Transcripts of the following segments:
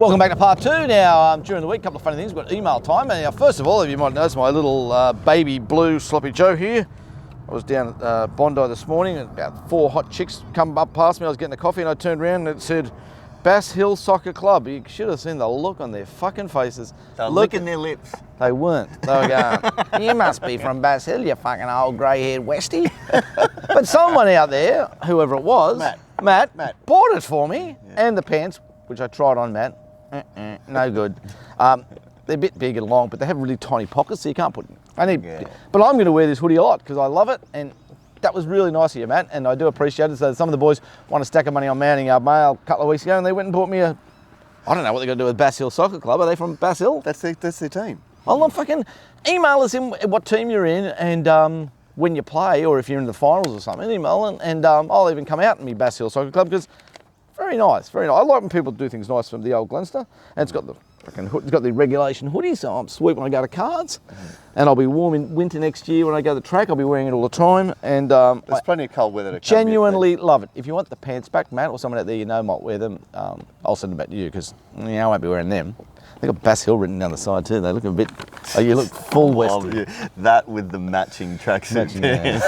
Welcome back to part two. Now, during the week, a couple of funny things. We've got email time. Now, first of all, if you might notice my little baby blue sloppy Joe here. I was down at Bondi this morning and about 4 hot chicks come up past me. I was getting a coffee and I turned around and it said, Bass Hill Soccer Club. You should have seen the look on their fucking faces. They're licking their lips. They weren't. They were going, you must be from Bass Hill, you fucking old grey-haired Westie. But someone out there, whoever it was, Matt bought it for me and the pants, which I tried on Matt. No good. They're a bit big and long, but they have really tiny pockets, so you can't put. But I'm going to wear this hoodie a lot because I love it, and that was really nice of you, Matt, and I do appreciate it. So some of the boys won a stack of money on Manning Mail a couple of weeks ago, and they went and bought me I don't know what they're going to do with Bass Hill Soccer Club. Are they from Bass Hill? That's their team. I'll fucking email us in what team you're in, and when you play, or if you're in the finals or something, email, and I'll even come out and be Bass Hill Soccer Club because. Very nice, very nice. I like when people do things nice from the old Glenster. And it's got the it's got the regulation hoodie, so I'm sweet when I go to cards. And I'll be warm in winter next year when I go to the track. I'll be wearing it all the time. And there's plenty of cold weather to come. Genuinely love it. If you want the pants back, Matt, or someone out there you know might wear them, I'll send them back to you because I won't be wearing them. They got Bass Hill written down the side too. They look a bit. Oh, you look full Western. That with the matching tracksuit pants.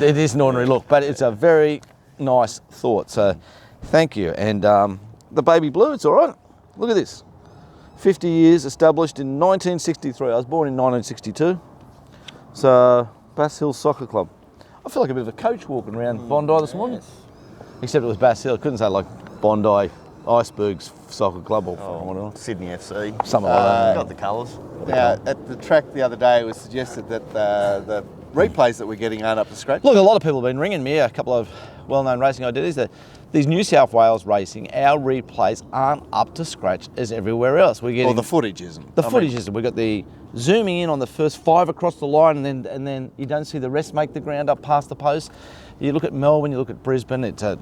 It is an ordinary look, but it's a very nice thought, so thank you. And the baby blue, it's all right. Look at this. 50 years, established in 1963. I was born in 1962. So, Bass Hill Soccer Club. I feel like a bit of a coach walking around Bondi this morning. Except it was Bass Hill. I couldn't say like Bondi Icebergs Soccer Club or Sydney FC. Something like that. Got the colours. Now, at the track the other day, it was suggested that the replays that we're getting aren't up to scratch. Look, a lot of people have been ringing me, a couple of well-known racing ideas, that these New South Wales racing, our replays aren't up to scratch as everywhere else. We're getting, or the footage isn't. Footage isn't. We've got the zooming in on the first 5 across the line and then you don't see the rest make the ground up past the post. You look at Melbourne, you look at Brisbane, it's a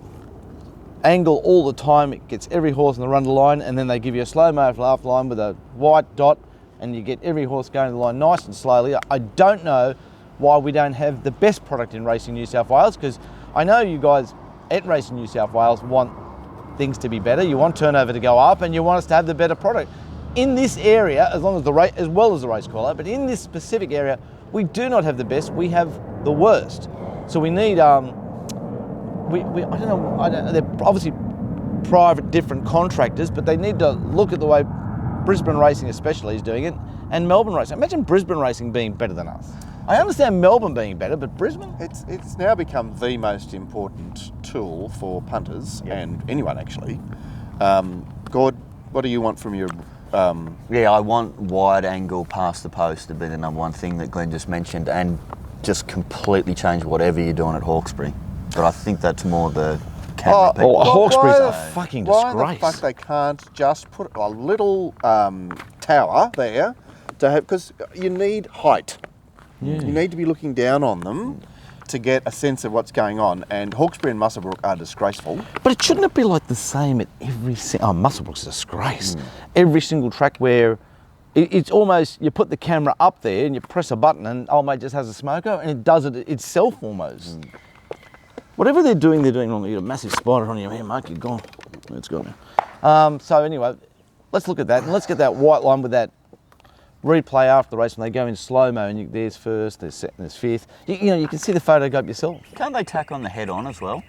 angle all the time. It gets every horse in the run to the line and then they give you a slow-mo for half line with a white dot and you get every horse going to the line nice and slowly. I don't know why we don't have the best product in Racing New South Wales, because I know you guys at Racing New South Wales want things to be better, you want turnover to go up, and you want us to have the better product. In this area, as well as the race caller, but in this specific area, we do not have the best, we have the worst. So we need, I don't know, they're obviously private, different contractors, but they need to look at the way Brisbane Racing especially is doing it, and Melbourne Racing. Imagine Brisbane Racing being better than us. I understand Melbourne being better, but Brisbane? It's now become the most important tool for punters and anyone actually. Gord, what do you want from your... I want wide angle past the post to be the number one thing that Glenn just mentioned, and just completely change whatever you're doing at Hawkesbury. But I think that's more the camera people. Hawkesbury's a fucking disgrace. Why the fuck they can't just put a little tower there to have, because you need height. Yeah. You need to be looking down on them to get a sense of what's going on, and Hawkesbury and Muswellbrook are disgraceful. But it shouldn't it be like the same at every Muswellbrook's a disgrace. Every single track where it's almost, you put the camera up there and you press a button and old mate just has a smoker and it does it itself almost. Whatever they're doing wrong. You got a massive spider on your hair, Mark, you're gone. It's gone now. So anyway, let's look at that and let's get that white line with that replay after the race when they go in slow-mo and there's first, there's second, there's fifth. You can see the photo go up yourself. Can't they tack on the head on as well?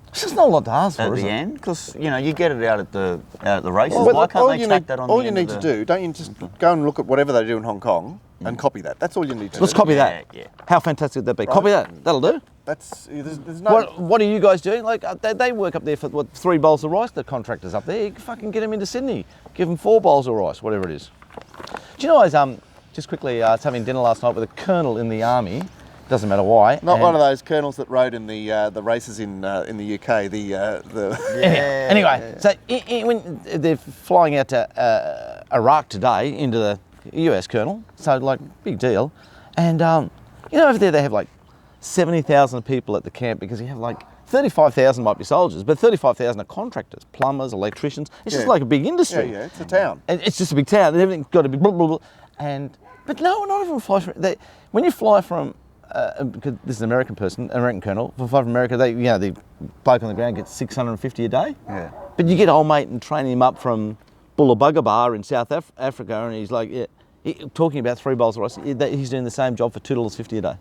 It's just not a lot to ask for, at the end, because you get it out at the races. Well, why can't they tack that on? All you need to do, don't you just go and look at whatever they do in Hong Kong and copy that? That's all you need to do. Let's copy that. Yeah. How fantastic would that be? Right. Copy that. That'll do. There's no. What are you guys doing? Like they work up there for 3 bowls of rice. The contractors up there, you can fucking get them into Sydney. Give them 4 bowls of rice, whatever it is. Do you know I was just quickly having dinner last night with a colonel in the army. Doesn't matter why. Not one of those colonels that rode in the races in the UK. Anyway, so when they're flying out to Iraq today into the US colonel, so like big deal, and over there they have like 70,000 people at the camp because you have like 35,000 might be soldiers, but 35,000 are contractors, plumbers, electricians. It's just like a big industry. Yeah, it's a town. And it's just a big town. Everything's got to be blah, blah, blah. But no, not everyone flies from... When you fly from because this is an American person, an American colonel, for Five America, they, the bloke on the ground gets $650 a day. Yeah. But you get old mate and train him up from Bullabuggabar in South Africa, and he's like, talking about 3 bowls of rice, he's doing the same job for $2.50 a day.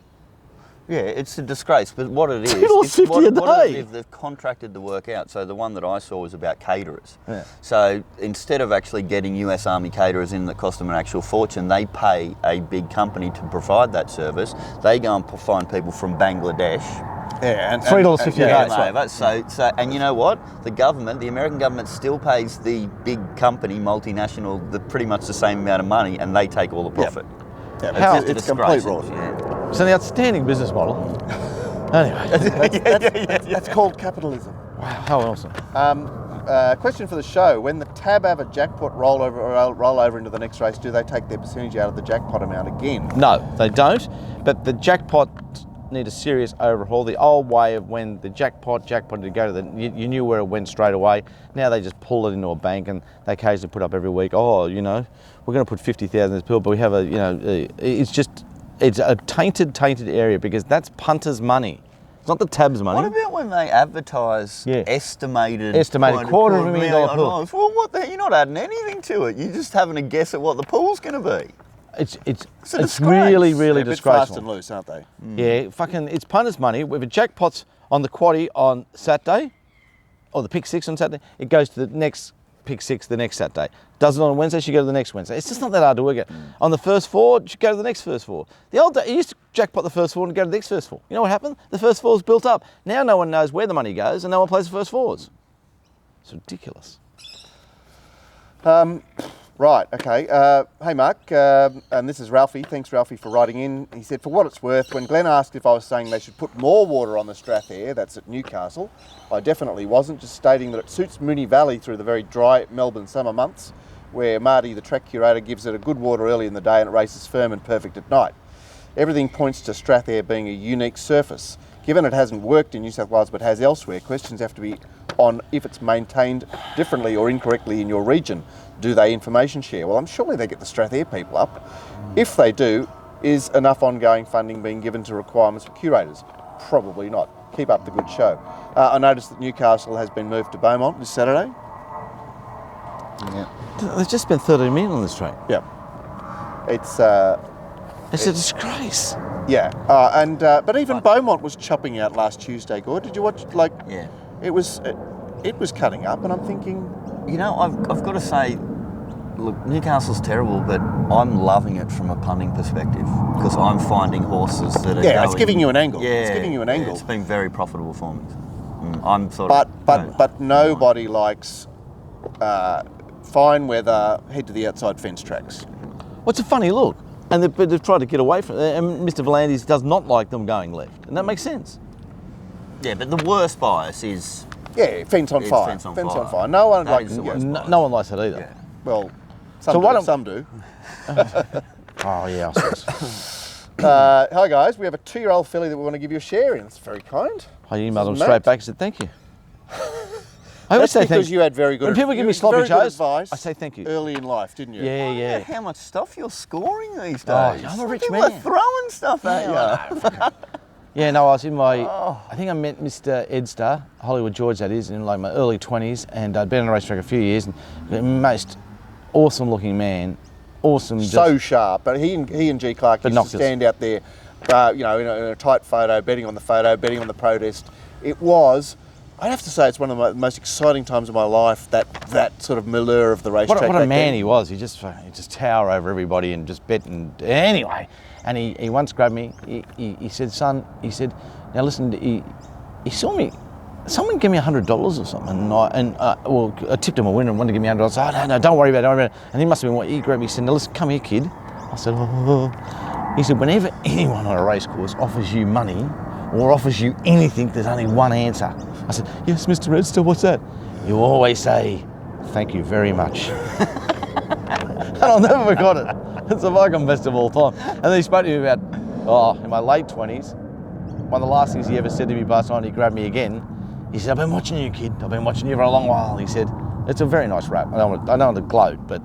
Yeah, it's a disgrace, but what it is, $2.50 a day. They've contracted the work out. So the one that I saw was about caterers. Yeah. So instead of actually getting US Army caterers in that cost them an actual fortune, they pay a big company to provide that service. They go and find people from Bangladesh. Yeah, and $3.50 a day. That's right. So, and you know what? The American government still pays the big company, multinational, pretty much the same amount of money, and they take all the profit. Yeah, It's it's complete rot. Yeah. It's an outstanding business model. Anyway. That's called capitalism. Wow, how awesome. Question for the show: when the Tab have a jackpot roll over into the next race, do they take their percentage out of the jackpot amount again? No, they don't. But the jackpot need a serious overhaul. The old way of when the jackpot to go to you knew where it went straight away. Now they just pull it into a bank, and they occasionally put up every week. Oh, we're going to put 50,000 in this bill, but we have it's a tainted area because that's punters' money. It's not the Tab's money. What about when they advertise estimated quarter of $1 million pool? Well, what the? You're not adding anything to it. You're just having a guess at what the pool's going to be. It's disgrace. really They're a bit disgraceful. fast and loose, aren't they? Yeah, it's punters' money. If a jackpot's on the quaddie on Saturday, or the pick 6 on Saturday, it goes to the next pick 6 the next Saturday. Does it on Wednesday, you go to the next Wednesday. It's just not that hard to work out. On the first 4, you go to the next first 4. The old day, you used to jackpot the first 4 and go to the next first 4. You know what happened? The first 4's built up. Now no one knows where the money goes and no one plays the first 4s. It's ridiculous. Right, okay. Hey, Mark, and this is Ralphie. Thanks, Ralphie, for writing in. He said, for what it's worth, when Glenn asked if I was saying they should put more water on the Strathair, that's at Newcastle, I definitely wasn't, just stating that it suits Moonee Valley through the very dry Melbourne summer months, where Marty, the track curator, gives it a good water early in the day and it races firm and perfect at night. Everything points to Strathair being a unique surface. Given it hasn't worked in New South Wales but has elsewhere, questions have to be on if it's maintained differently or incorrectly in your region. Do they information share? Well, I'm sure they get the Strathair people up. If they do, is enough ongoing funding being given to requirements for curators? Probably not. Keep up the good show. I noticed that Newcastle has been moved to Beaumont this Saturday. Yeah. There's just been 13 million on this track. Yeah. It's a disgrace. Yeah, but even Beaumont was chopping out last Tuesday. Gord, did you watch? Yeah. It was cutting up, and I'm thinking, I've got to say, look, Newcastle's terrible, but I'm loving it from a punting perspective because I'm finding horses that are it's giving you an angle. Yeah, it's giving you an angle. It's been very profitable for me. I'm sort but nobody likes fine weather, head to the outside fence tracks. What's a funny look? And they've tried to get away from it. And Mr. Volandis does not like them going left. And that makes sense. Yeah, but the worst bias is... Yeah, fence on fire. Fence on fire. No one That likes is the it. worst bias. No one likes it either. Yeah. Well, some do. Oh, yeah, I suppose. Hi, guys. We have a 2-year-old filly that we want to give you a share in. It's very kind. I emailed them Matt. straight back and said, thank you. I always That's say because thank you had very good When people give me very sloppy good joes, advice I say thank you. early in life, didn't you? Yeah, yeah. How much stuff you're scoring these days. Oh, I'm a rich People man. are throwing stuff at you. Yeah, no, I was in my, I think I met Mr. Edster, Hollywood George that is, in like my early 20s, and I'd been on a racetrack a few years, and the most awesome looking man, awesome. So sharp, but he and G. Clark used to stand out there, in a tight photo, betting on the protest. It was, I'd have to say, it's one of the most exciting times of my life. That sort of milieu of the racetrack. What a man he was! He just tower over everybody and just bet. And anyway, and he once grabbed me. He said, "Son," he said, "Now listen." He saw me. Someone give me $100 or something, and I tipped him a winner and wanted to give me $100. Oh no, don't worry about it. And he must have been. He grabbed me. He said, "Now listen, come here, kid." I said, "Oh." He said, "Whenever anyone on a race course offers you money or offers you anything, there's only one answer." I said, "Yes, Mr. Redster, what's that?" "You always say, 'Thank you very much.'" And I'll never forget it. It's the fucking best of all time. And then he spoke to me about, in my late 20s, one of the last things he ever said to me last night, he grabbed me again. He said, "I've been watching you, kid. I've been watching you for a long while." He said, it's a very nice rap. I don't want to gloat, but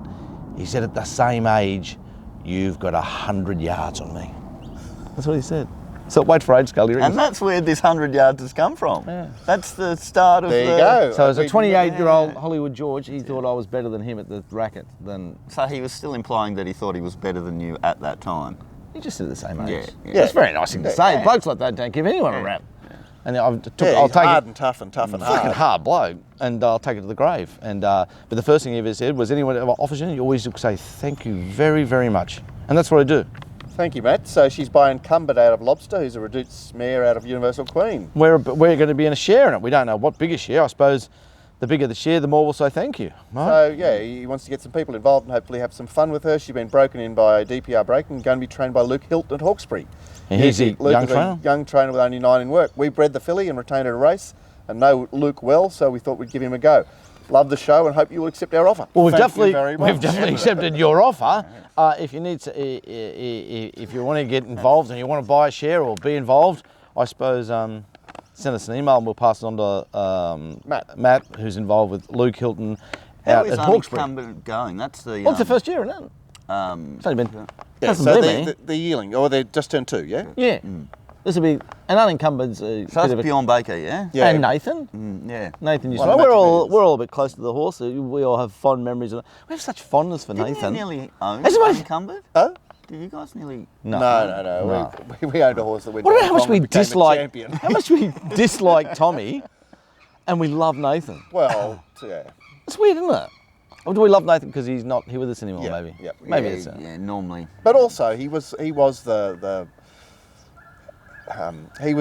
he said, "At the same age, you've got 100 yards on me." That's what he said. So wait for age scale. And that's where this 100 yards has come from. Yeah. That's the start of There you go. So as a 28-year-old Hollywood George, he thought I was better than him at the racket. So he was still implying that he thought he was better than you at that time. He just at the same age. Yeah. That's a very nice thing to say. Yeah. Blokes like that don't give anyone a rap. And He's I'll take hard it. and tough and Fucking hard. hard bloke, and I'll take it to the grave. And but the first thing he ever said was, anyone ever offers you, you always say thank you very, very much, and that's what I do. Thank you, Matt. So she's buying Cumbert out of Lobster, who's a reduced mare out of Universal Queen. We're going to be in a share in it. We don't know what bigger share. I suppose the bigger the share, the more we'll say thank you. Right? So yeah, he wants to get some people involved and hopefully have some fun with her. She's been broken in by DPR breaking and going to be trained by Luke Hilton at Hawkesbury. And he's a Luke young is trainer? a young trainer with only 9 in work. We bred the filly and retained her to race and know Luke well, so we thought we'd give him a go. Love the show and hope you will accept our offer. Well, we've Thank you definitely very much. accepted your offer. If you need to, if you want to get involved and you want to buy a share or be involved, I suppose send us an email and we'll pass it on to Matt, who's involved with Luke Hilton How out is at Hawkesbury. Cumbert going? That's the. Well, it's the first year, isn't it? It's only been. Yeah, hasn't so been many. the yearling, or they just turned 2, yeah? Yeah. This will be an unencumbered. So that's Bjorn Baker, yeah? Yeah. And Nathan. Yeah. Nathan used One to. of We're Nathan's all a bit close to the horse. We all have fond memories of it. We have such fondness for Didn't Nathan. you nearly own Has it been- Unencumbered? Oh? Did you guys nearly? No. We owned a horse that went What to about how much Hong we Kong and became a dislike? champion. How much we dislike Tommy, and we love Nathan. Well, yeah. It's weird, isn't it? Or do we love Nathan because he's not here with us anymore? Yeah, Maybe. yeah. Maybe yeah, it's. yeah, normally. But also, he was he was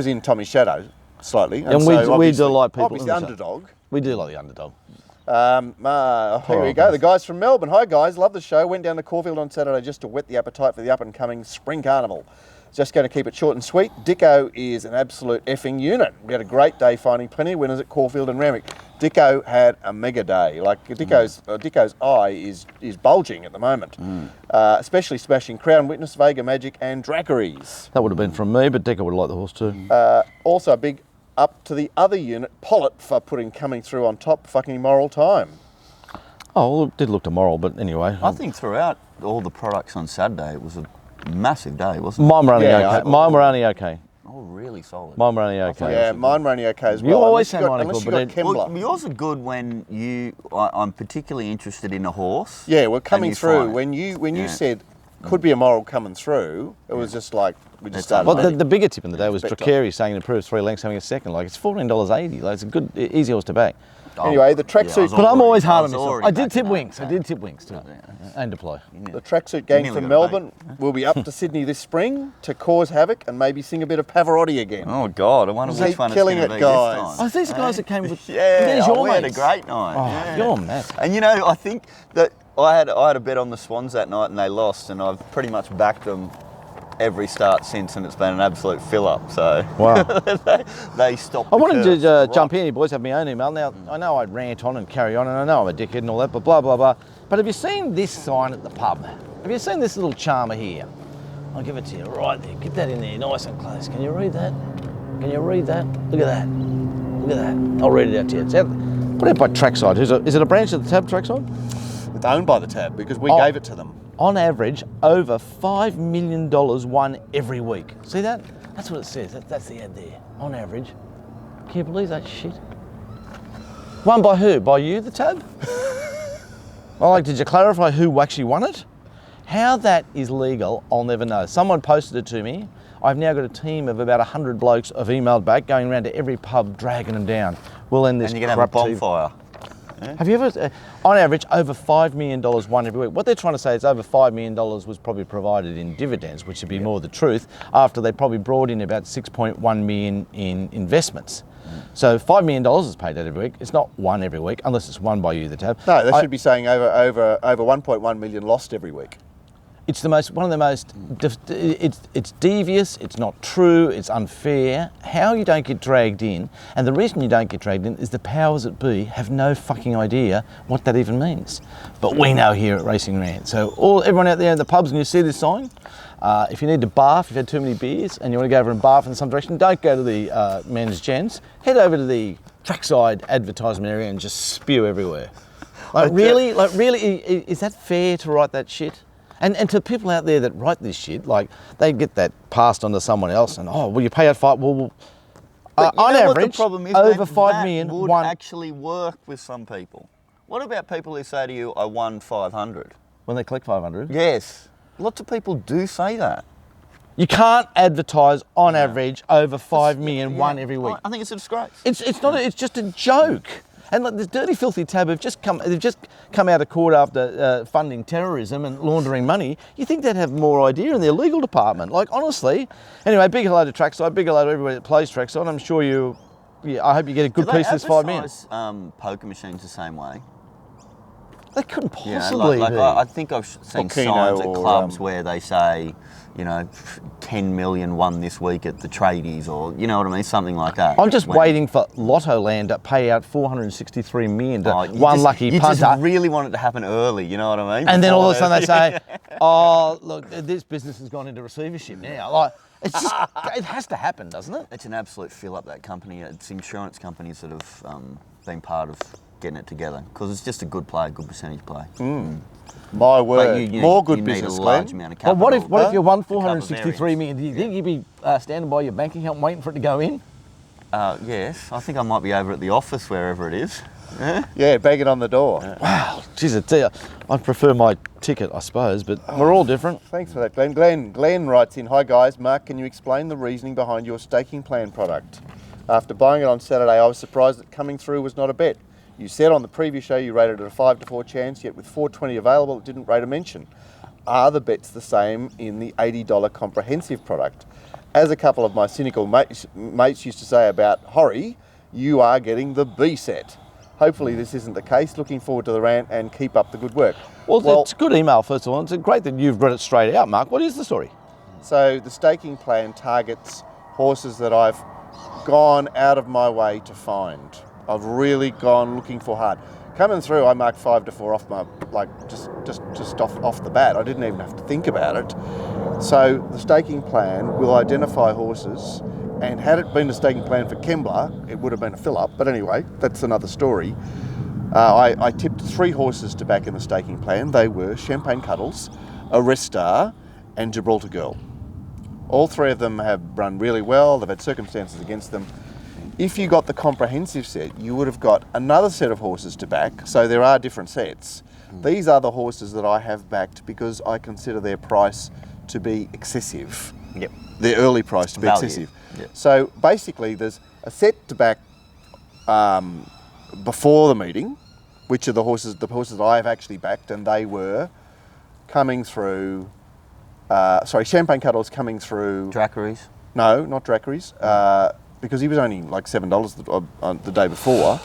in Tommy's shadow slightly, And we do obviously- like people Obviously, in the shadow. underdog. We do like the underdog. Here we go. The guys from Melbourne. Hi guys, love the show. Went down to Caulfield on Saturday just to whet the appetite for the up and coming Spring Carnival. Just going to keep it short and sweet. Dicko is an absolute effing unit. We had a great day finding plenty of winners at Caulfield and Randwick. Dicko had a mega day. Like Dicko's eye is bulging at the moment, especially smashing Crown Witness, Vega Magic, and Dracaries. That would have been from me, but Decker would like the horse too. Also a big up to the other unit, Pollitt, for coming through on top. Fucking moral time. Oh, well, it did look immoral, but anyway. I think throughout all the products on Saturday, it was a massive day, wasn't it? Mine were only Yeah, okay. Mine were only okay. Oh, really solid. Mine were only okay. Yeah, mine were only okay as well. You always Unless say mine are unless good, you but got then- Kembla. Well, yours are good when I'm particularly interested in a horse. Yeah, we're coming you through. find it. When you Yeah. said could be a moral coming through, it was just like we just It's started. Well, betting. the bigger tip in the day was Expect Dracari saying it improves 3 lengths, having a second. Like, it's $14.80. Like, it's a good, easy horse to back. Anyway, the tracksuit- I was But I'm already- always hard on was myself. already I did backing tip that. wings. I did tip wings too. And deploy. The tracksuit gang Nearly from got a Melbourne will be up to Sydney this spring to cause havoc and maybe sing a bit of Pavarotti again. Oh God, I wonder Keep which one killing it's going it, to be guys. this Oh, time. these guys that came with. Yeah, There's your we had a mates. great night. Oh, yeah. you're mad. And you know, I think that I had a bet on the Swans that night and they lost, and I've pretty much backed them every start since, and it's been an absolute fill up. So Wow. they stopped. I wanted the curve to right. jump in. You boys have my own email. Now, I know I rant on and carry on, and I know I'm a dickhead and all that, but blah, blah, blah. But have you seen this sign at the pub? Have you seen this little charmer here? I'll give it to you right there. Get that in there nice and close. Can you read that? Can you read that? Look at that. Look at that. I'll read it out to you. It's out, put out by Trackside. Is it a branch of the Tab, Trackside? It's owned by the Tab because we Oh. gave it to them. On average, over $5 million won every week. See that? That's what it says. That's the ad there. On average. Can you believe that shit? Won by who? By you, the Tab? Did you clarify who actually won it? How that is legal, I'll never know. Someone posted it to me. I've now got a team of about 100 blokes I've emailed back, going around to every pub, dragging them down. We'll end this And you're going to have a corrupt TV. bonfire. Have you ever, on average, over $5 million won every week? What they're trying to say is over $5 million was probably provided in dividends, which would be more the truth, after they probably brought in about 6.1 million in investments. So $5 million is paid out every week. It's not won every week, unless it's won by you, the Tab. No, they should be saying over 1.1 million lost every week. It's one of the most, it's devious, it's not true, it's unfair. How you don't get dragged in, and the reason you don't get dragged in is the powers that be have no fucking idea what that even means. But we know here at Racing Rant. So everyone out there in the pubs, and you see this sign, if you need to barf, if you've had too many beers and you want to go over and barf in some direction, don't go to the men's gents. Head over to the Trackside advertisement area and just spew everywhere. Really, is that fair to write that shit? And to people out there that write this shit, like, they get that passed on to someone else, and, will you pay out 5? Well, But you on know what average, the problem is, over mate? 5 That million, would one. actually work with some people. What about people who say to you, I won 500? When they collect 500. Yes. Lots of people do say that. You can't advertise on average over 5 million one every week. I think it's a disgrace. It's not. It's just a joke. And like, this dirty, filthy tab have just come. They've just come out of court after funding terrorism and laundering money. You think they'd have more idea in their legal department? Like, honestly. Anyway, big hello to Trackside. Big hello to everybody that plays Trackside. I'm sure you. Yeah, I hope you get a good piece of this 5 million. Poker machines the same way. They couldn't Yeah, possibly like be. I think I've seen Keno signs at or, clubs where they say, 10 million won this week at the tradies, or you know what I mean, something like that. I'm just waiting for Lottoland to pay out 463 million to one lucky you punter. just really want it to happen early, you know what I mean? And then all of a Before sudden they say, "Oh, look, this business has gone into receivership now." Like, it's just, it has to happen, doesn't it? It's an absolute fill up, that company. It's insurance companies that have been part of getting it together, because it's just a good play, a good percentage play. My But word, you more good need business, a large Glenn. amount of Well, capital. what if you won to cover 463 million? Do you think you'd be standing by your bank account waiting for it to go in? Yes, I think I might be over at the office, wherever it is. Yeah, banging on the door. Wow, geez, I tell you, I prefer my ticket, I suppose, but we're all different. Thanks for that, Glenn. Glenn writes in, "Hi guys, Mark, can you explain the reasoning behind your staking plan product? After buying it on Saturday, I was surprised that coming through was not a bet. You said on the previous show you rated it a 5 to 4 chance, yet with 420 available, it didn't rate a mention. Are the bets the same in the $80 comprehensive product? As a couple of my cynical mates used to say about Horry, you are getting the B set. Hopefully this isn't the case. Looking forward to the rant and keep up the good work." Well, it's a good email, first of all. It's great that you've read it straight out, Mark. What is the story? So the staking plan targets horses that I've gone out of my way to find. I've really gone looking for hard. Coming through, I marked 5 to 4 off my, just off the bat. I didn't even have to think about it. So the staking plan will identify horses, and had it been a staking plan for Kembla, it would have been a fill-up. But anyway, that's another story. I tipped 3 horses to back in the staking plan. They were Champagne Cuddles, Arestar, and Gibraltar Girl. All 3 of them have run really well. They've had circumstances against them. If you got the comprehensive set, you would have got another set of horses to back. So there are different sets. These are the horses that I have backed because I consider their price to be excessive. Yep. Their early price to be Value. excessive. Yep. So basically there's a set to back before the meeting, which are the horses that I have actually backed, and they were coming through, Champagne Cuddles coming through. Dracaries. No, not Dracaries, because he was only like $7 the day before.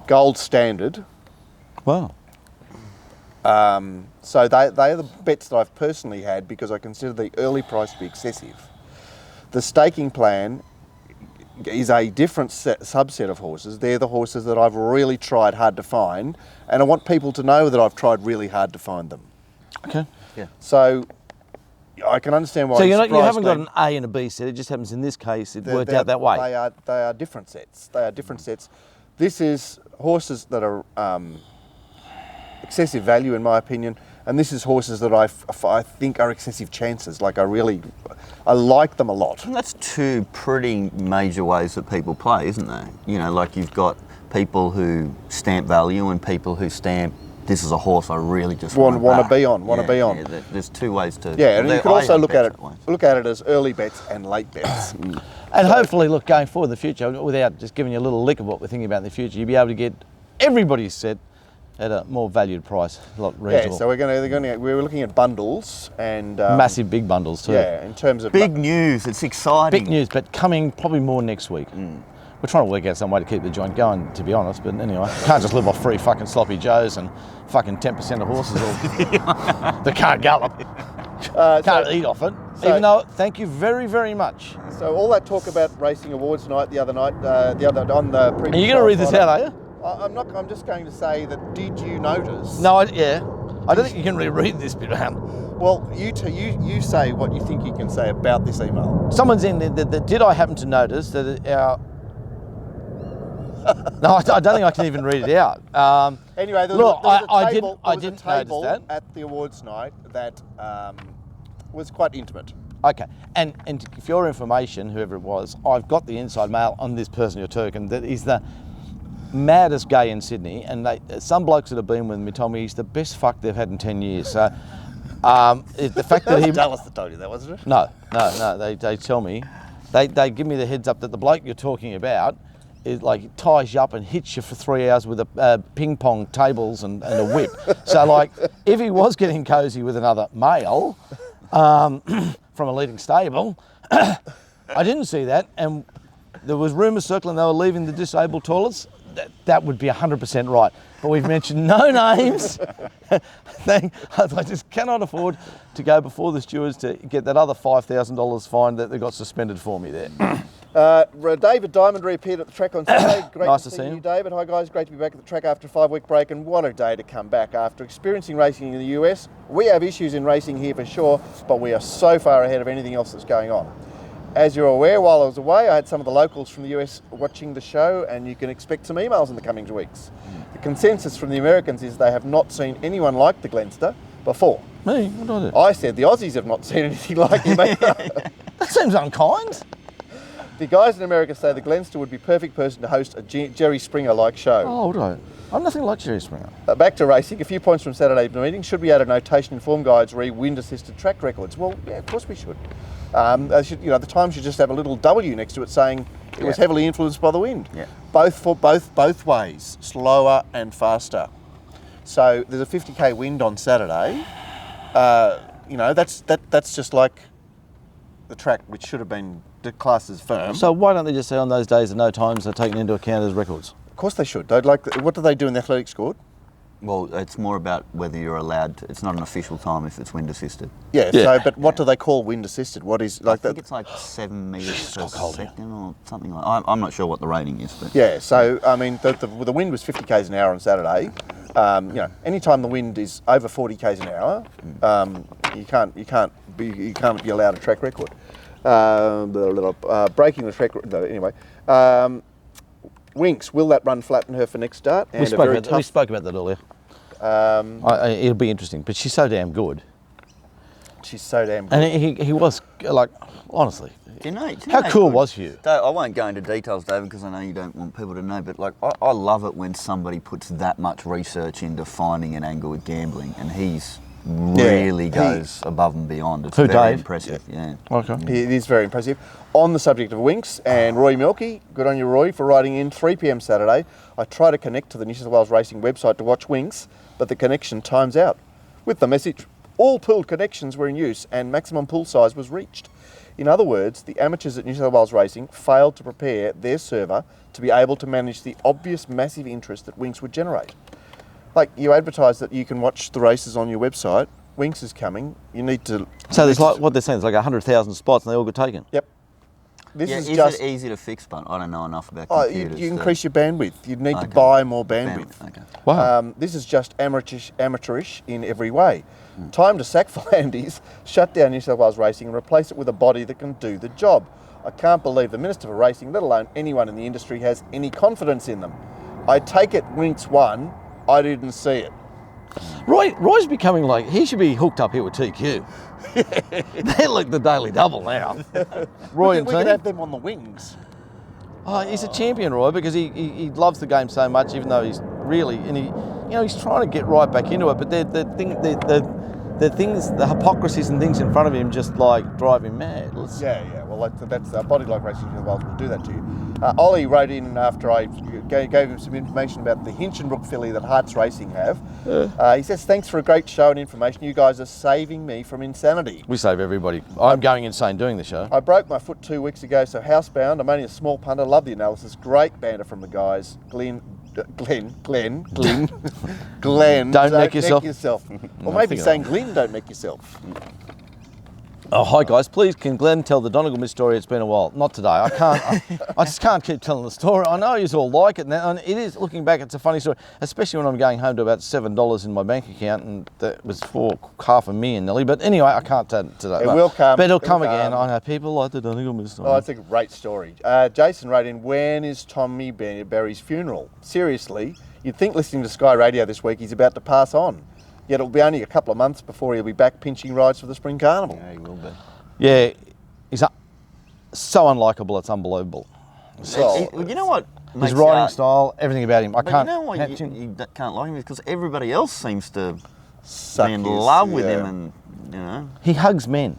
Gold Standard. Wow. So they are the bets that I've personally had because I consider the early price to be excessive. The staking plan is a different subset of horses. They're the horses that I've really tried hard to find, and I want people to know that I've tried really hard to find them. Okay. Yeah. So I can understand why. So you're you haven't got Glenn. an A and a B set. It just happens in this case. It worked They're- out that way. They are different sets. They are different sets. This is horses that are excessive value in my opinion, and this is horses that I think are excessive chances. Like I like them a lot. And that's 2 pretty major ways that people play, isn't there? Like you've got people who stamp value and people who stamp, this is a horse I really just want to be on. Yeah, there's 2 ways to. Yeah, and you could also look at it. it as early bets and late bets. And hopefully, look, going forward in the future, without just giving you a little lick of what we're thinking about in the future, you'll be able to get everybody's set at a more valued price, a lot reasonable. Yeah, so we're looking at bundles and Massive big bundles too. Yeah, in terms of Big news, it's exciting. Big news, but coming probably more next week. We're trying to work out some way to keep the joint going, to be honest, but anyway, can't just live off free fucking sloppy joes and fucking 10% of horses that can't gallop. Can't eat off it. Even though, thank you very, very much. So all that talk about racing awards night the other night, on the previous. Are you going to read this out, are you? I'm not. I'm just going to say that. Did you notice? No, I don't think you can reread this bit around. Well, you say what you think you can say about this email. Someone's in there. Did I happen to notice that our No, I don't think I can even read it out. Anyway, there look, was a didn't notice table that. at the awards night that was quite intimate. Okay, and for your information, whoever it was, I've got the inside mail on this person you're talking. That is the maddest gay in Sydney, and some blokes that have been with me told me he's the best fuck they've had in 10 years. So the fact that he... Dallas that told you that, wasn't it? No, they tell me, they give me the heads up that the bloke you're talking about is like ties you up and hits you for 3 hours with a ping pong tables and a whip. So like, if he was getting cosy with another male from a leading stable, I didn't see that, and there was rumours circling they were leaving the disabled toilets. That would be 100% right. But we've mentioned no names. I just cannot afford to go before the stewards to get that other $5,000 fine that they got suspended for me there. David Diamond reappeared at the track on Saturday. Great Nice to to see see you, him. David. Hi guys, great to be back at the track after a 5-week break, and what a day to come back after experiencing racing in the US. We have issues in racing here for sure, but we are so far ahead of anything else that's going on. As you're aware, while I was away, I had some of the locals from the US watching the show, and you can expect some emails in the coming weeks. The consensus from the Americans is they have not seen anyone like the Glenster before. Me? What did I do? I said the Aussies have not seen anything like him either. That seems unkind. The guys in America say the Glenster would be perfect person to host a Jerry Springer-like show. Oh, would I? I'm nothing like Jerry Springer. Back to racing, a few points from Saturday's meeting. Should we add a notation in form guides re wind-assisted track records? Well, yeah, of course we should. The time should just have a little W next to it saying it was heavily influenced by the wind. Yeah. Both ways, slower and faster. So there's a 50k wind on Saturday. That's just like the track which should have been classed as firm. So why don't they just say on those days that no times are taken into account as records? Of course they should. What do they do in the athletic score? Well, it's more about whether you're allowed to, it's not an official time if it's wind assisted. Yeah. So, but what do they call wind assisted? What is I think it's like 7 metres per second or something like. I'm not sure what the rating is, but yeah. So I mean, the wind was 50 k's an hour on Saturday. Anytime the wind is over 40 k's an hour, you can't be allowed a track record. Breaking the track record. No, anyway. Winks, will that run flatten her for next start? We spoke about that earlier. It'll be interesting, but she's so damn good. She's so damn good. And he was, like, honestly, do you know, how cool was you? I won't go into details, David, because I know you don't want people to know, but like I love it when somebody puts that much research into finding an angle with gambling, and he's really goes above and beyond. It's very impressive. Yeah. Okay. It is very impressive. On the subject of Winks and Roy Milkey, good on you, Roy, for writing in 3 p.m. Saturday. I try to connect to the New South Wales Racing website to watch Winks, but the connection times out. With the message, all pooled connections were in use and maximum pool size was reached. In other words, the amateurs at New South Wales Racing failed to prepare their server to be able to manage the obvious massive interest that Winks would generate. Like, you advertise that you can watch the races on your website. Winks is coming. You need to... So there's like, what they're saying, there's like 100,000 spots and they all got taken. Yep. Is it easy to fix, but I don't know enough about computers. You increase your bandwidth. You'd need to buy more bandwidth. Okay. Wow. This is just amateurish in every way. Time to sack Philandis, shut down New South Wales Racing and replace it with a body that can do the job. I can't believe the Minister for Racing, let alone anyone in the industry, has any confidence in them. I take it Winks won. I didn't see it. Roy's becoming like, he should be hooked up here with TQ. They're like the Daily Double now. Roy and we could have them on the wings. Oh, he's a champion, Roy, because he loves the game so much, even though he's really, and he's trying to get right back into it. But the things, the hypocrisies and things in front of him just like drive him mad. Well, that's Body Like Racing New South Wales will do that to you. Ollie wrote in after I gave him some information about the Hinchinbrook filly that Hearts Racing have. He says, thanks for a great show and information. You guys are saving me from insanity. We save everybody. I'm going insane doing the show. I broke my foot 2 weeks ago, so housebound. I'm only a small punter. Love the analysis. Great banter from the guys. Glenn. Don't neck yourself. Or maybe saying Glenn, don't neck yourself. Oh, hi guys, please can Glenn tell the Donegal mystery story? It's been a while. Not today, I can't, I just can't keep telling the story. I know you all like it, and it is, looking back, it's a funny story, especially when I'm going home to about $7 in my bank account, and that was for $500,000 nearly, but anywely, I can't tell it today. It will come. But it'll come again. I know people like the Donegal mystery. Oh, it's a great story. Jason wrote in, when is Tommy Berry's funeral? Seriously, you'd think listening to Sky Radio this week he's about to pass on. Yet it'll be only a couple of months before he'll be back pinching rides for the Spring Carnival. Yeah, he will be. Yeah, he's so unlikable, it's unbelievable. Well, You know what? His makes writing you- style, everything about him. I But can't. you know what you can't like him is because everybody else seems to suck be in his- love with yeah. him, and you know. He hugs men.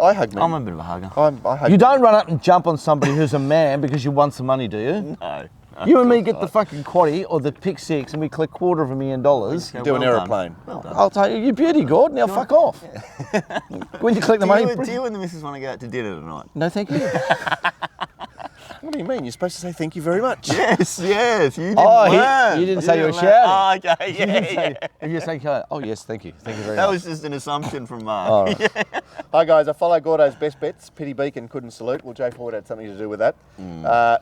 I hug men. I'm a bit of a hugger. I hug You men. don't run up and jump on somebody who's a man because you want some money, do you? No. You and me get the fucking quaddie or the pick six and we collect $250,000. Yeah, Do an well done. aeroplane. Well done. I'll tell you, you beauty, God. Now fuck off. When you collect the money, Do you and the missus want to go out to dinner tonight? no, thank you. What do you mean? You're supposed to say thank you very much. Yes, yes. You didn't Oh, learn. you didn't say you were learn. shouting. Oh, okay, You didn't yeah, say- yeah. If you say, oh yes, thank you very That much. was just an assumption from Mark. Oh, right. Hi guys, I follow Gordo's best bets. Pity Beacon couldn't salute. Well, Jay Ford had something to do with that.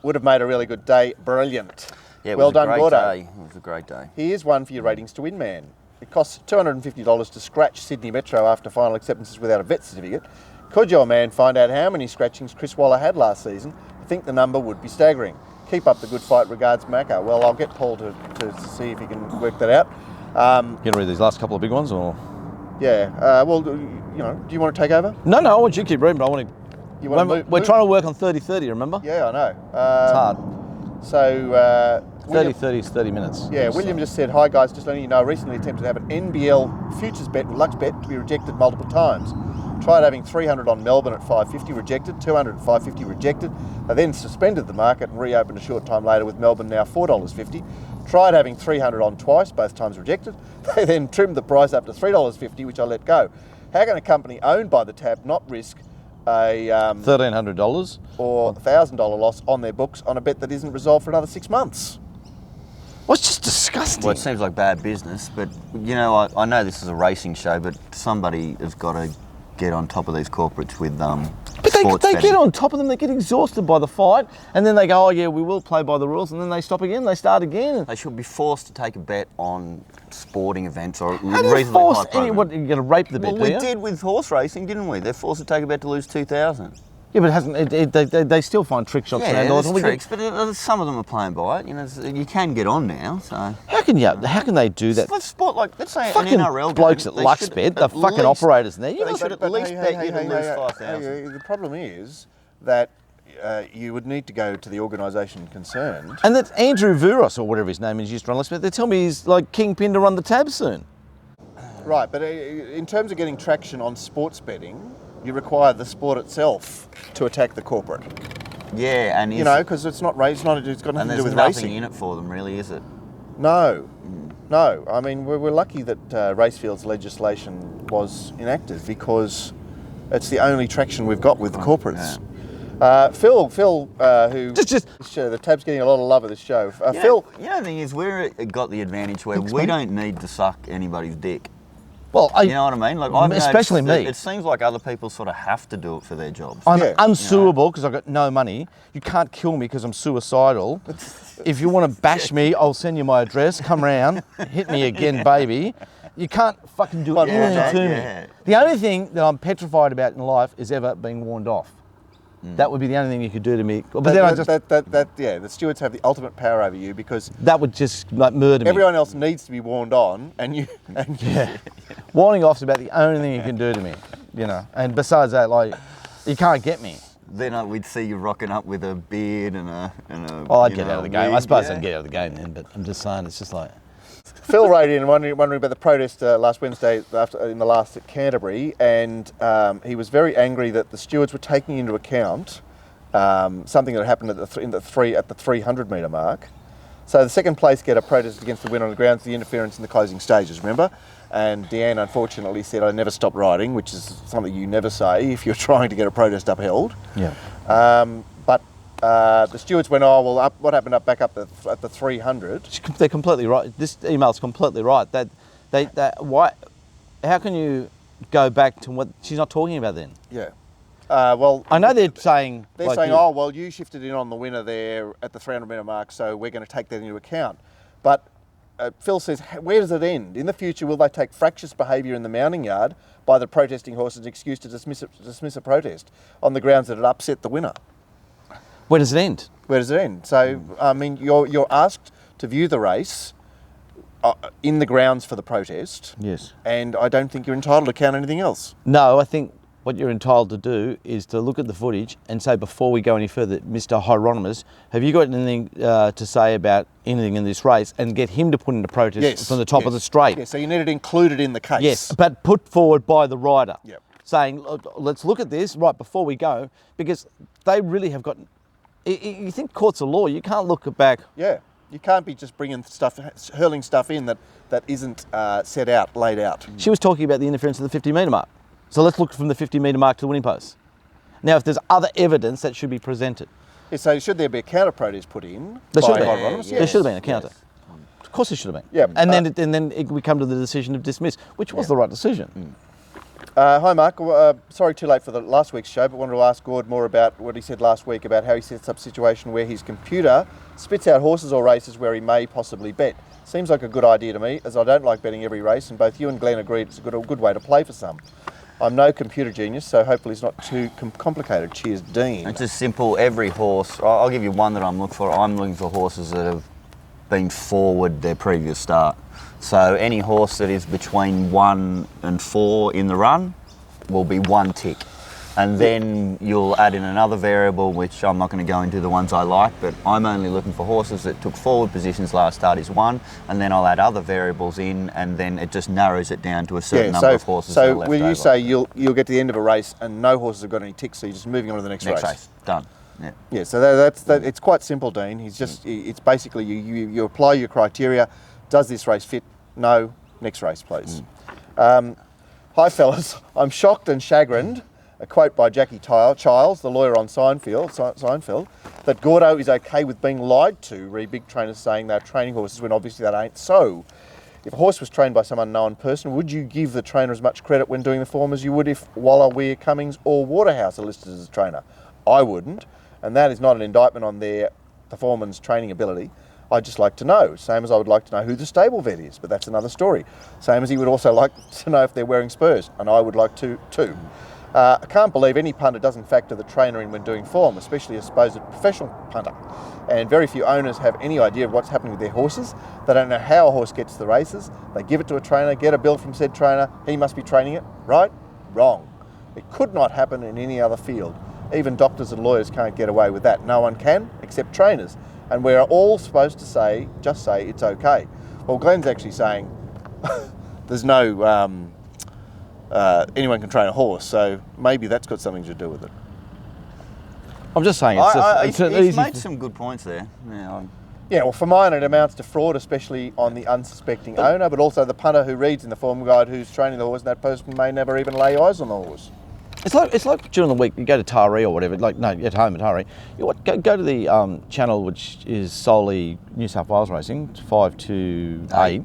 Would have made a really good day. Brilliant. Yeah, it Well was done, a great Gordo. day. It was a great day. Here's one for your ratings to win, man. It costs $250 to scratch Sydney Metro after final acceptances without a vet certificate. Could your man find out how many scratchings Chris Waller had last season? I think the number would be staggering. Keep up the good fight. Regards, Macca. Well, I'll get Paul to see if he can work that out. You gonna read these last couple of big ones, or? Yeah. Well, you know, do you want to take over? No, I want you to keep reading, but I want to. You want to move? We're trying to work on 30-30, remember? Yeah, I know. It's hard. So, 30-30 is 30 minutes. Yeah, William just said, hi guys, just letting you know, I recently attempted to have an NBL futures bet with Lux Bet to be rejected multiple times. Tried having 300 on Melbourne at 550, rejected, 200 at 550, rejected. They then suspended the market and reopened a short time later with Melbourne now $4.50. Tried having 300 on twice, both times rejected. They then trimmed the price up to $3.50, which I let go. How can a company owned by the TAB not risk a $1,300. or $1,000 loss on their books on a bet that isn't resolved for another 6 months? Well, it's just disgusting. Well, it seems like bad business, but you know, I know this is a racing show, but somebody has got to get on top of these corporates with But sports they betting. get on top of them, they get exhausted by the fight, and then they go, oh yeah, we will play by the rules, and then they stop again, they start again. They should be forced to take a bet on sporting events or How do you reasonably force high program. anyone, you're going to rape the bet, Well, do we you? did with horse racing, didn't we? They're forced to take a bet to lose 2,000. Yeah, but it hasn't, they still find trick shots Yeah, around. there's and we tricks, but some of them are playing by it. You know, you can get on now. So How can they do that? let's say Fucking an NRL blokes game, at they Lux should Bet, the at fucking least- operators in there. You They know, should at least bet you to lose 5,000. The problem is that you would need to go to the organisation concerned. and that Andrew Vuros, or whatever his name is, used to run Lux Bet, they tell me he's like kingpin to run the tab soon. Right, but in terms of getting traction on sports betting, you require the sport itself to attack the corporate. Yeah, and You know, because it's got and nothing to do there's with nothing racing. in it for them, really, is it? No. I mean, we're lucky that Racefield's legislation was enacted because it's the only traction we've got with the corporates. Phil, who the tab's getting a lot of love at this show. Phil, You know, the thing is, we've got the advantage where we don't need to suck anybody's dick. Well, You know what I mean? Like, I've especially noticed me. that it seems like other people sort of have to do it for their jobs. I'm Yeah. unsuable because I've got no money. You can't kill me because I'm suicidal. If you want to bash me, I'll send you my address. Come round, hit me again, baby. You can't fucking do One more anything time. to Yeah. me. The only thing that I'm petrified about in life is ever being warned off. That would be the only thing you could do to me. But then the stewards have the ultimate power over you because that would just like murder me. everyone else needs to be warned on, and you. Warning off's about the only thing you can do to me, you know. And besides that, like, you can't get me. Then we'd see you rocking up with a beard and a. Oh, I'd you get know, out of the game. I wig, suppose yeah. I'd get out of the game then, but I'm just saying, it's just like... Phil wrote in wondering about the protest last Wednesday in the last at Canterbury, and he was very angry that the stewards were taking into account something that happened at the 300 metre mark. So the second place getter protested against the win on the grounds of the interference in the closing stages, remember? And Deanne unfortunately said, I never stopped riding, which is something you never say if you're trying to get a protest upheld. Yeah. But the stewards went, oh, well, what happened at the 300? They're completely right. This email's completely right. Why? How can you go back to what she's not talking about then. Yeah. Well, I know they're saying... they're saying, oh, well, you shifted in on the winner there at the 300-metre mark, so we're going to take that into account. But Phil says, where does it end? In the future, will they take fractious behaviour in the mounting yard by the protesting horse as an excuse to dismiss a protest on the grounds that it upset the winner? Where does it end? Where does it end? So, I mean, you're asked to view the race in the grounds for the protest. Yes. And I don't think you're entitled to count anything else. No, I think what you're entitled to do is to look at the footage and say, before we go any further, Mr. Hieronymus, have you got anything to say about anything in this race, and get him to put into protest from the top of the straight? Yeah, so you need it included in the case. Yes, but put forward by the rider. Yep. Saying, let's look at this right before we go, because they really have got... You think courts of law, you can't look back... Yeah, you can't be just bringing stuff, hurling stuff in that isn't set out, laid out. She was talking about the interference of the 50-metre mark. So let's look from the 50-metre mark to the winning post. Now, if there's other evidence, that should be presented. Yeah, so should there be a counter protest put in? There should be. Hieronymus? There should have been a counter. Yes. Of course there should have been. Yeah, and then we come to the decision of dismiss, which was the right decision. Hi, Mark. Sorry too late for the last week's show, but wanted to ask Gord more about what he said last week about how he sets up a situation where his computer spits out horses or races where he may possibly bet. Seems like a good idea to me, as I don't like betting every race, and both you and Glenn agreed it's a good way to play for some. I'm no computer genius, so hopefully it's not too complicated. Cheers, Dean. It's just simple. Every horse, I'll give you one that I'm looking for. I'm looking for horses that have been forward their previous start. So any horse that is between 1 and 4 in the run will be 1 tick. And then you'll add in another variable, which I'm not going to go into the ones I like, but I'm only looking for horses that took forward positions last start is 1, and then I'll add other variables in, and then it just narrows it down to a certain number of horses that are left So will you over. say you'll get to the end of a race and no horses have got any ticks, so you're just moving on to the next race? Done. Yeah. Yeah, so that's it's quite simple, Dean. It's basically you apply your criteria. Does this race fit? No. Next race, please. Hi, fellas. I'm shocked and chagrined. A quote by Jackie Childs, the lawyer on Seinfeld, that Gordo is okay with being lied to, re big trainers saying they're training horses when obviously that ain't so. If a horse was trained by some unknown person, would you give the trainer as much credit when doing the form as you would if Waller, Weir, Cummings or Waterhouse are listed as a trainer? I wouldn't, and that is not an indictment on their performance training ability. I'd just like to know, same as I would like to know who the stable vet is, but that's another story. Same as he would also like to know if they're wearing spurs, and I would like to too. I can't believe any punter doesn't factor the trainer in when doing form, especially a supposed professional punter. And very few owners have any idea of what's happening with their horses. They don't know how a horse gets to the races. They give it to a trainer, get a bill from said trainer, he must be training it, right? Wrong. It could not happen in any other field. Even doctors and lawyers can't get away with that. No one can, except trainers. And we're all supposed to just say it's okay. Well, Glenn's actually saying there's no... anyone can train a horse, so maybe that's got something to do with it. I'm just saying, he's made some good points there. Yeah, well, for mine it amounts to fraud, especially on the unsuspecting owner, but also the punter who reads in the form guide who's training the horse, and that person may never even lay eyes on the horse. It's like during the week you go to Taree or whatever. Like no, at home at Taree. Go to the channel which is solely New South Wales racing, 5 to 8.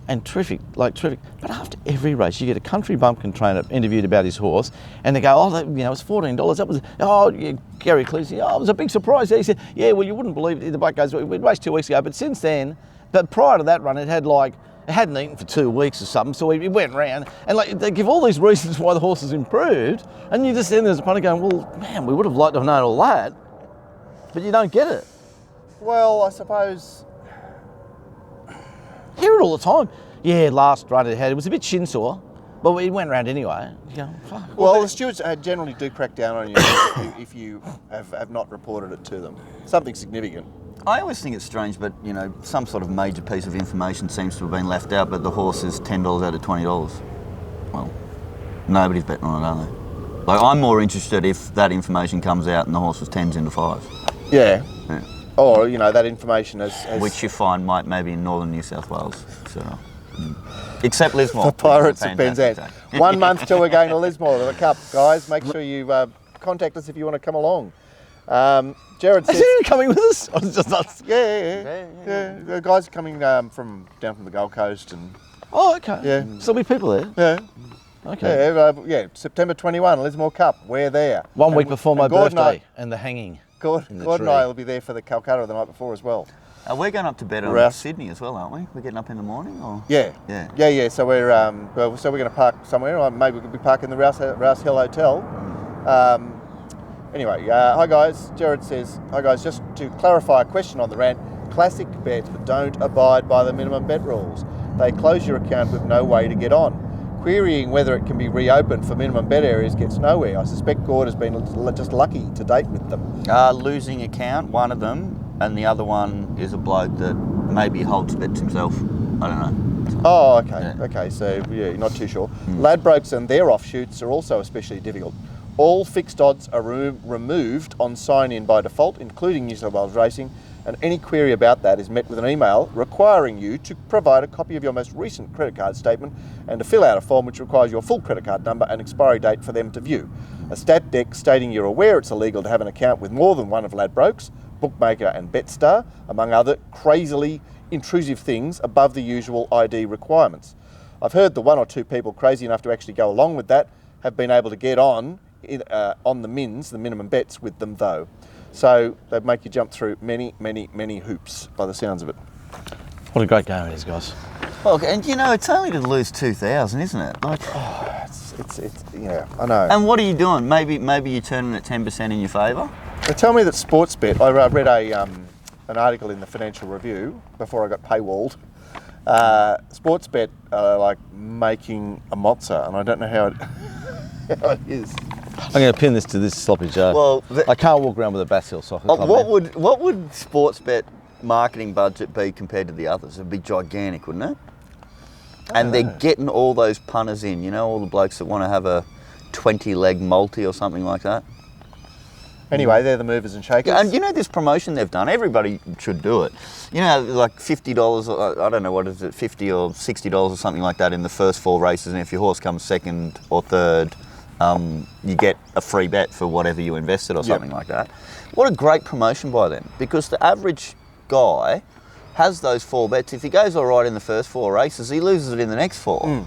And terrific. But after every race, you get a country bumpkin trainer interviewed about his horse, and they go, it was $14. That was, Gary Cleese, it was a big surprise. He said, yeah, well, you wouldn't believe it. The bloke goes, we raced 2 weeks ago, but since then, but prior to that run, it hadn't eaten for 2 weeks or something, so he went round, and they give all these reasons why the horse has improved, and you just stand there as a punter going, well, man, we would have liked to have known all that, but you don't get it. Well, I suppose... Hear it all the time. Yeah, last run it was a bit shin sore, but we went round anyway. Well, the stewards generally do crack down on you if you have not reported it to them. Something significant. I always think it's strange, but some sort of major piece of information seems to have been left out, but the horse is $10 out of $20. Well, nobody's betting on it, are they? I'm more interested if that information comes out and the horse was 10s into 5s. Yeah. Or, that information has... Which you find might maybe in northern New South Wales. So, except Lismore. The Pirates of Penzance. 1 month till we're going to Lismore, the Cup, guys. Make sure you contact us if you want to come along. Jared says... Is he coming with us? Or is it just us? Yeah. The guys are coming down from the Gold Coast and... Oh, okay. Yeah. So there'll be people there? Yeah. Okay. Yeah, September 21, Lismore Cup. We're there. 1 week before my Gordon birthday and the hanging. Gordon tree. and I will be there for the Calcutta the night before as well. We're going up to bed on Rouse. Sydney as well, aren't we? We're getting up in the morning, or Yeah. So we're we're going to park somewhere. Or maybe we could be parking the Rouse Hill Hotel. Anyway, hi guys. Jared says, hi guys. Just to clarify a question on the rant. Classic bet don't abide by the minimum bet rules. They close your account with no way to get on. Querying whether it can be reopened for minimum bet areas gets nowhere. I suspect Gord has been just lucky to date with them. losing account, one of them, and the other one is a bloke that maybe holds bets himself. I don't know. Oh, okay. Yeah. Okay, so yeah, you're not too sure. Ladbrokes and their offshoots are also especially difficult. All fixed odds are removed on sign-in by default, including New South Wales Racing, and any query about that is met with an email requiring you to provide a copy of your most recent credit card statement and to fill out a form which requires your full credit card number and expiry date for them to view. A stat deck stating you're aware it's illegal to have an account with more than one of Ladbrokes, Bookmaker and Betstar, among other crazily intrusive things above the usual ID requirements. I've heard the one or two people crazy enough to actually go along with that have been able to get on the mins, the minimum bets with them though. So they make you jump through many, many, many hoops by the sounds of it. What a great game it is, guys. Well, and you know, it's only to lose 2,000, isn't it? Like, It's yeah, I know. and what are you doing? Maybe you're turning it 10% in your favour. They tell me that Sportsbet, I read an article in the Financial Review before I got paywalled. Sportsbet are like making a mozza, and I don't know how it is. I'm going to pin this to this sloppy Joe. Well, I can't walk around with a Bass Hill Soccer Club. what would Sportsbet marketing budget be compared to the others? It'd be gigantic, wouldn't it? And they're getting all those punters in, you know, all the blokes that want to have a 20-leg multi or something like that. Anyway, they're the movers and shakers. And you know this promotion they've done, everybody should do it. You know, like $50, I don't know, what is it, $50 or $60 or something like that in the first 4 races, and if your horse comes second or third, you get a free bet for whatever you invested or something like that. What a great promotion by them, because the average guy has those 4 bets. If he goes all right in the first 4 races, he loses it in the next 4.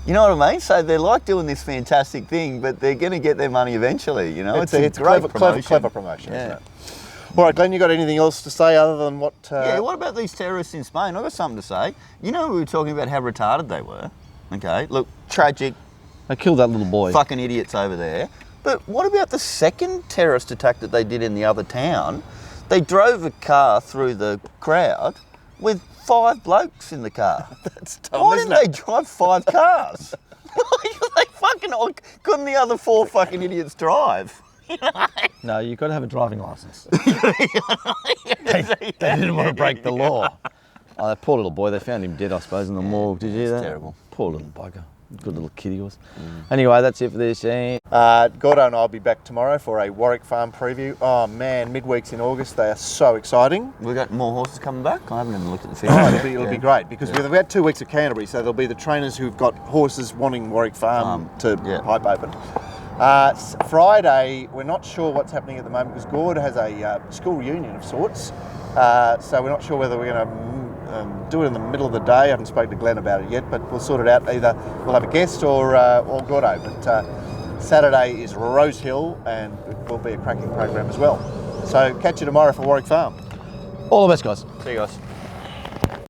You know what I mean? So they're like doing this fantastic thing, but they're going to get their money eventually, you know? It's a clever promotion, isn't it? All right, Glenn, you got anything else to say other than what... Yeah, what about these terrorists in Spain? I've got something to say. You know, we were talking about how retarded they were. Okay, look, tragic. They killed that little boy. Fucking idiots over there. But what about the second terrorist attack that they did in the other town? They drove a car through the crowd with 5 blokes in the car. That's dumb, Why isn't didn't it? they drive 5 cars? They fucking couldn't the other 4 fucking idiots drive? No, you've got to have a driving licence. they didn't want to break the law. Oh, that poor little boy. They found him dead, I suppose, in the morgue. Did you hear that? Terrible. Poor little bugger. Good little kid he was. Anyway, that's it for this. Gordo and I will be back tomorrow for a Warwick Farm preview. Oh man, midweeks in August, they are so exciting. We got more horses coming back? I haven't even looked at the field. Oh, it'll be great because we've had 2 weeks of Canterbury, so there'll be the trainers who've got horses wanting Warwick Farm to pipe open. Friday, we're not sure what's happening at the moment because Gord has a school reunion of sorts. So we're not sure whether we're going to do it in the middle of the day. I haven't spoken to Glenn about it yet, but we'll sort it out. Either we'll have a guest or Gordo. But Saturday is Rose Hill, and it will be a cracking program as well. So catch you tomorrow for Warwick Farm. All the best, guys. See you guys.